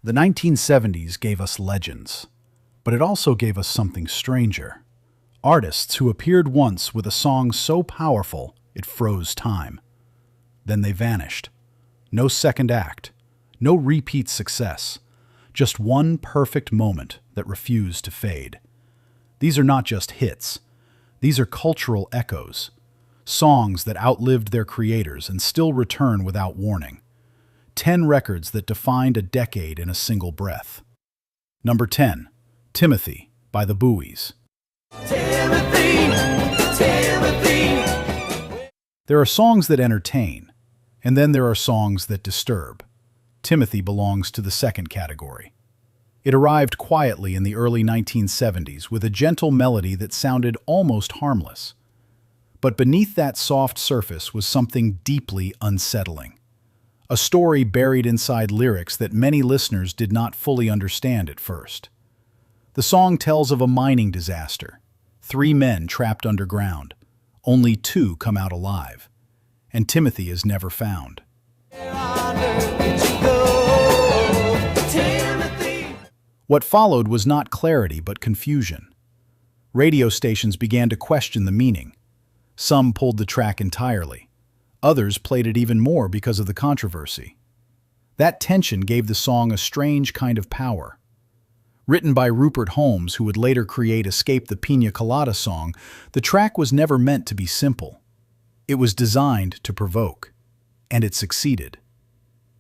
The 1970s gave us legends, but it also gave us something stranger. Artists who appeared once with a song so powerful it froze time. Then they vanished. No second act, no repeat success, just one perfect moment that refused to fade. These are not just hits. These are cultural echoes, songs that outlived their creators and still return without warning. 10 records that defined a decade in a single breath. Number 10, Timothy by the Buoys. Timothy, Timothy. There are songs that entertain, and then there are songs that disturb. Timothy belongs to the second category. It arrived quietly in the early 1970s with a gentle melody that sounded almost harmless. But beneath that soft surface was something deeply unsettling. A story buried inside lyrics that many listeners did not fully understand at first. The song tells of a mining disaster. 3 men trapped underground. Only 2 come out alive. And Timothy is never found. What followed was not clarity but confusion. Radio stations began to question the meaning. Some pulled the track entirely. Others played it even more because of the controversy. That tension gave the song a strange kind of power. Written by Rupert Holmes, who would later create Escape the Pina Colada song, the track was never meant to be simple. It was designed to provoke, and it succeeded.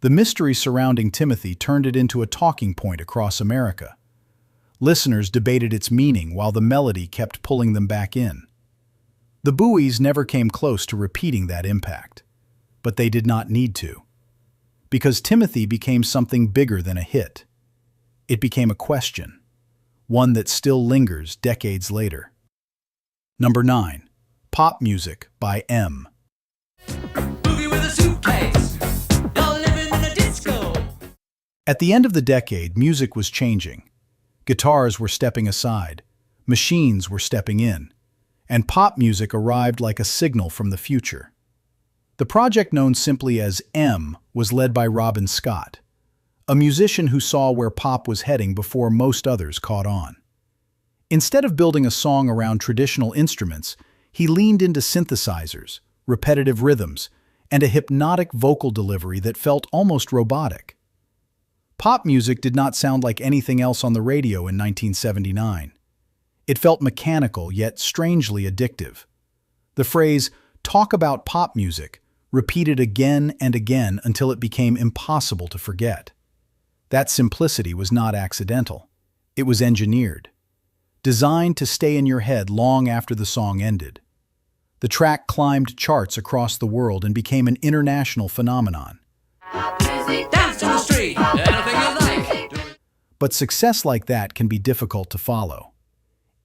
The mystery surrounding Timothy turned it into a talking point across America. Listeners debated its meaning while the melody kept pulling them back in. The Buoys never came close to repeating that impact, but they did not need to. Because Timothy became something bigger than a hit. It became a question, one that still lingers decades later. Number 9, Pop Music by M. Boogie with a suitcase. You're living in a disco. At the end of the decade, music was changing. Guitars were stepping aside, machines were stepping in, and pop music arrived like a signal from the future. The project, known simply as M, was led by Robin Scott, a musician who saw where pop was heading before most others caught on. Instead of building a song around traditional instruments, he leaned into synthesizers, repetitive rhythms, and a hypnotic vocal delivery that felt almost robotic. Pop music did not sound like anything else on the radio in 1979. It felt mechanical, yet strangely addictive. The phrase, "talk about pop music," repeated again and again until it became impossible to forget. That simplicity was not accidental. It was engineered, designed to stay in your head long after the song ended. The track climbed charts across the world and became an international phenomenon. Dance to the street. Anything you like. But success like that can be difficult to follow.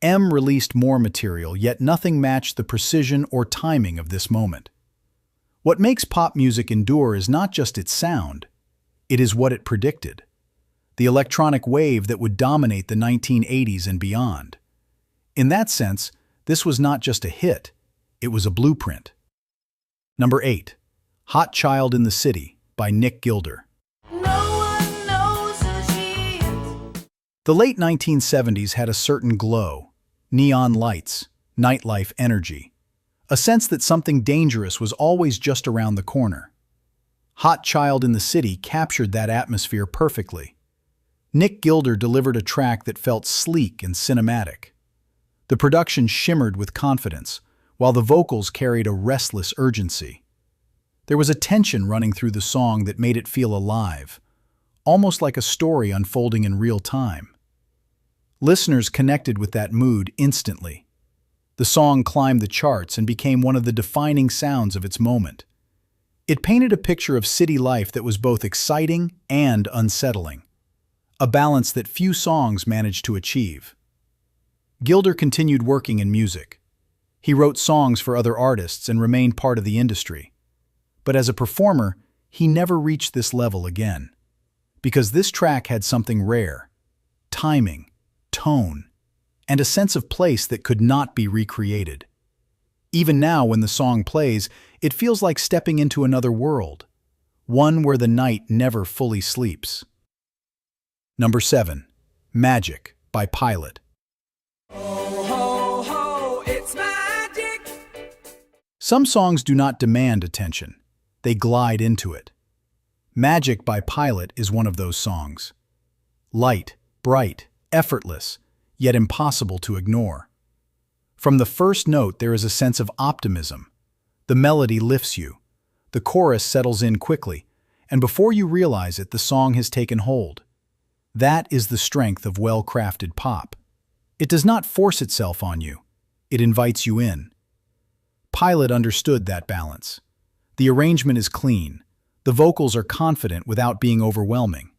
M released more material, yet nothing matched the precision or timing of this moment. What makes pop music endure is not just its sound, it is what it predicted. The electronic wave that would dominate the 1980s and beyond. In that sense, this was not just a hit, it was a blueprint. Number 8, Hot Child in the City by Nick Gilder. No one knows who she is. The late 1970s had a certain glow, neon lights, nightlife energy, a sense that something dangerous was always just around the corner. Hot Child in the City captured that atmosphere perfectly. Nick Gilder delivered a track that felt sleek and cinematic. The production shimmered with confidence, while the vocals carried a restless urgency. There was a tension running through the song that made it feel alive, almost like a story unfolding in real time. Listeners connected with that mood instantly. The song climbed the charts and became one of the defining sounds of its moment. It painted a picture of city life that was both exciting and unsettling, a balance that few songs managed to achieve. Gilder continued working in music. He wrote songs for other artists and remained part of the industry. But as a performer, he never reached this level again. Because this track had something rare: timing, tone, and a sense of place that could not be recreated. Even now, when the song plays, it feels like stepping into another world, one where the night never fully sleeps. Number 7. Magic by Pilot. Ho, ho, ho, it's magic. Some songs do not demand attention. They glide into it. Magic by Pilot is one of those songs. Light, bright, effortless, yet impossible to ignore. From the first note, there is a sense of optimism. The melody lifts you. The chorus settles in quickly, and before you realize it, the song has taken hold. That is the strength of well-crafted pop. It does not force itself on you. It invites you in. Pilot understood that balance. The arrangement is clean. The vocals are confident without being overwhelming.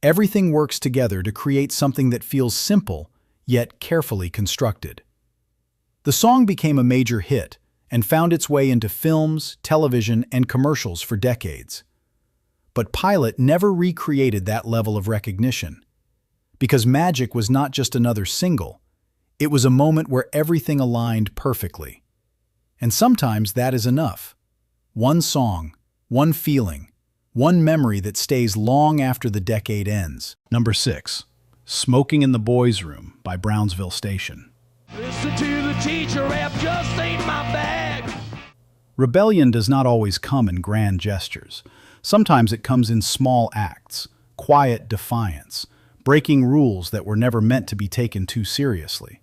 Everything works together to create something that feels simple, yet carefully constructed. The song became a major hit and found its way into films, television, and commercials for decades. But Pilot never recreated that level of recognition. Because Magic was not just another single, it was a moment where everything aligned perfectly. And sometimes that is enough. One song, one feeling, one memory that stays long after the decade ends. Number 6. Smoking in the Boys' Room by Brownsville Station. Listen to the teacher, rap just ain't my bag. Rebellion does not always come in grand gestures. Sometimes it comes in small acts, quiet defiance, breaking rules that were never meant to be taken too seriously.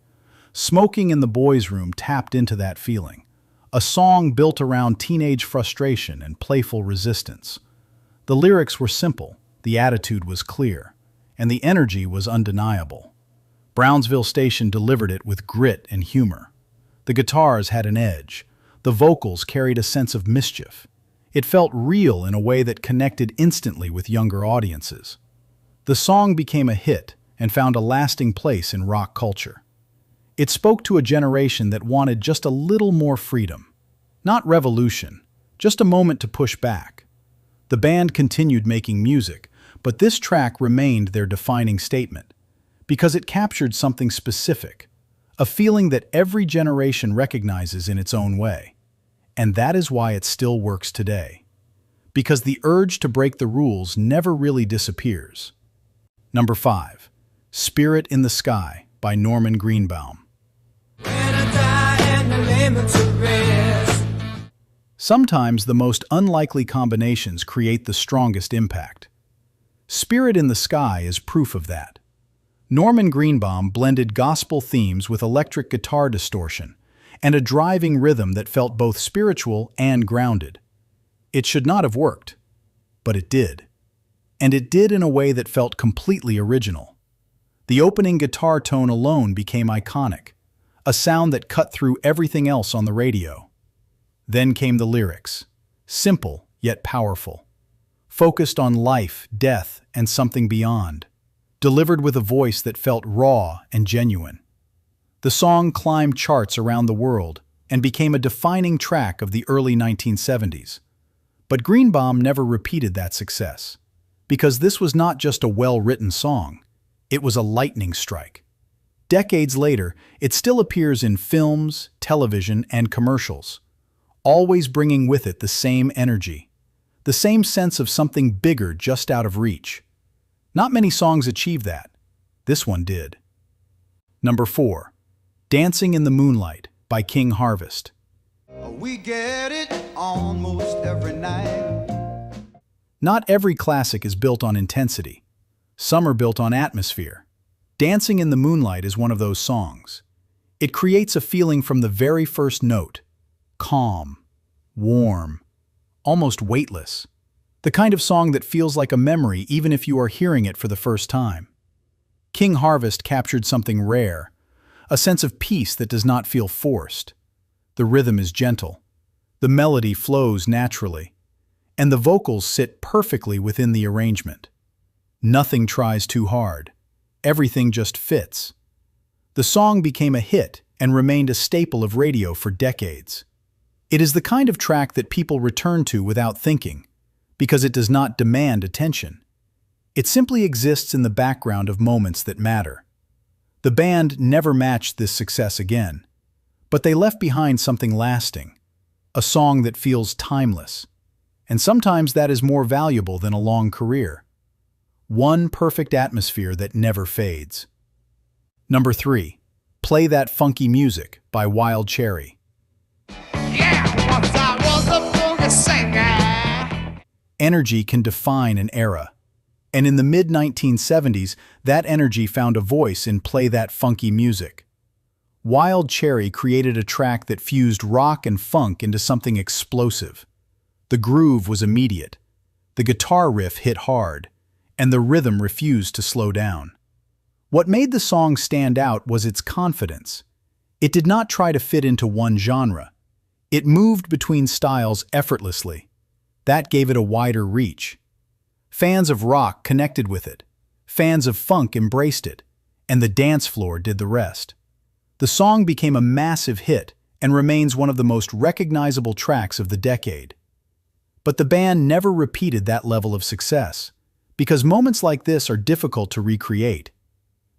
Smoking in the Boys' Room tapped into that feeling. A song built around teenage frustration and playful resistance. The lyrics were simple, the attitude was clear, and the energy was undeniable. Brownsville Station delivered it with grit and humor. The guitars had an edge. The vocals carried a sense of mischief. It felt real in a way that connected instantly with younger audiences. The song became a hit and found a lasting place in rock culture. It spoke to a generation that wanted just a little more freedom. Not revolution, just a moment to push back. The band continued making music, but this track remained their defining statement, because it captured something specific, a feeling that every generation recognizes in its own way. And that is why it still works today. Because the urge to break the rules never really disappears. Number 5. Spirit in the Sky by Norman Greenbaum. When I die and the limits of rest. Sometimes the most unlikely combinations create the strongest impact. Spirit in the Sky is proof of that. Norman Greenbaum blended gospel themes with electric guitar distortion and a driving rhythm that felt both spiritual and grounded. It should not have worked, but it did. And it did in a way that felt completely original. The opening guitar tone alone became iconic, a sound that cut through everything else on the radio. Then came the lyrics, simple yet powerful, focused on life, death, and something beyond, delivered with a voice that felt raw and genuine. The song climbed charts around the world and became a defining track of the early 1970s. But Greenbaum never repeated that success, because this was not just a well-written song, it was a lightning strike. Decades later, it still appears in films, television, and commercials, always bringing with it the same energy, the same sense of something bigger just out of reach. Not many songs achieve that. This one did. Number 4. Dancing in the Moonlight by King Harvest. We get it almost every night. Not every classic is built on intensity. Some are built on atmosphere. Dancing in the Moonlight is one of those songs. It creates a feeling from the very first note. Calm, warm, almost weightless. The kind of song that feels like a memory even if you are hearing it for the first time. King Harvest captured something rare, a sense of peace that does not feel forced. The rhythm is gentle. The melody flows naturally. And the vocals sit perfectly within the arrangement. Nothing tries too hard. Everything just fits. The song became a hit and remained a staple of radio for decades. It is the kind of track that people return to without thinking, because it does not demand attention. It simply exists in the background of moments that matter. The band never matched this success again, but they left behind something lasting, a song that feels timeless. And sometimes that is more valuable than a long career. One perfect atmosphere that never fades. Number 3. Play That Funky Music by Wild Cherry. Yeah, once I was a boogie singer. Energy can define an era. And in the mid-1970s, that energy found a voice in Play That Funky Music. Wild Cherry created a track that fused rock and funk into something explosive. The groove was immediate, the guitar riff hit hard, and the rhythm refused to slow down. What made the song stand out was its confidence. It did not try to fit into one genre. It moved between styles effortlessly. That gave it a wider reach. Fans of rock connected with it. Fans of funk embraced it. And the dance floor did the rest. The song became a massive hit and remains one of the most recognizable tracks of the decade. But the band never repeated that level of success, because moments like this are difficult to recreate.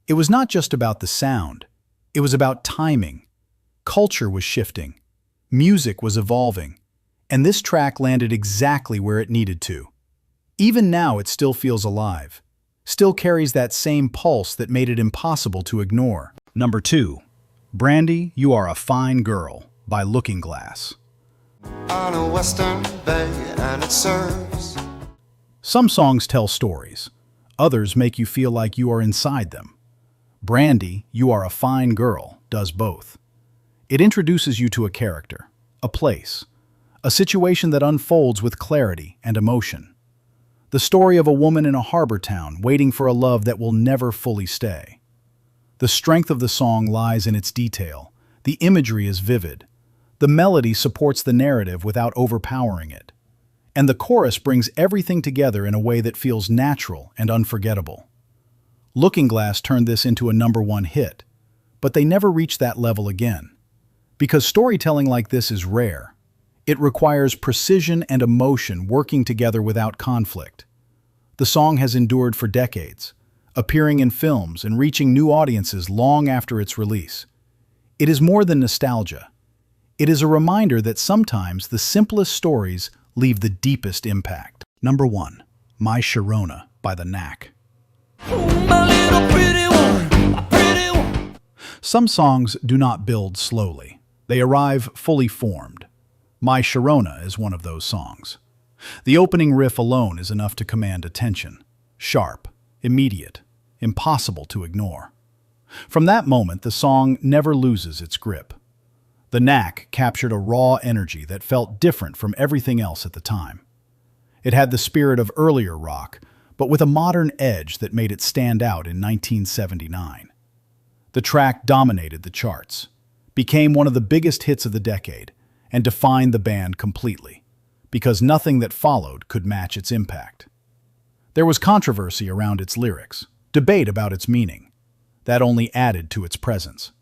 It was not just about the sound. It was about timing. Culture was shifting. Music was evolving. And this track landed exactly where it needed to. Even now it still feels alive. Still carries that same pulse that made it impossible to ignore. Number 2. Brandy, You Are a Fine Girl by Looking Glass. On a western bay and it serves. Some songs tell stories. Others make you feel like you are inside them. Brandy, You Are a Fine Girl does both. It introduces you to a character, a place, a situation that unfolds with clarity and emotion. The story of a woman in a harbor town waiting for a love that will never fully stay. The strength of the song lies in its detail. The imagery is vivid. The melody supports the narrative without overpowering it. And the chorus brings everything together in a way that feels natural and unforgettable. Looking Glass turned this into a #1 hit, but they never reached that level again. Because storytelling like this is rare. It requires precision and emotion working together without conflict. The song has endured for decades, appearing in films and reaching new audiences long after its release. It is more than nostalgia. It is a reminder that sometimes the simplest stories leave the deepest impact. Number 1. My Sharona by The Knack. My little pretty one, my pretty one. Some songs do not build slowly. They arrive fully formed. My Sharona is one of those songs. The opening riff alone is enough to command attention. Sharp, immediate, impossible to ignore. From that moment, the song never loses its grip. The Knack captured a raw energy that felt different from everything else at the time. It had the spirit of earlier rock, but with a modern edge that made it stand out in 1979. The track dominated the charts, became one of the biggest hits of the decade, and defined the band completely, because nothing that followed could match its impact. There was controversy around its lyrics, debate about its meaning. That only added to its presence.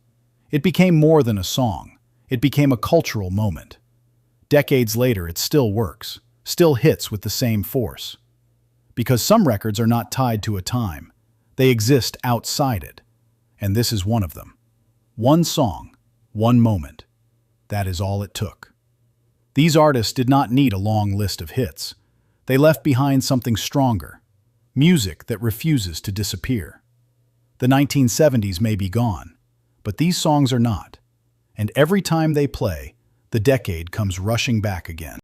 It became more than a song. It became a cultural moment. Decades later, it still works, still hits with the same force. Because some records are not tied to a time. They exist outside it. And this is one of them. One song, one moment. That is all it took. These artists did not need a long list of hits. They left behind something stronger. Music that refuses to disappear. The 1970s may be gone, but these songs are not. And every time they play, the decade comes rushing back again.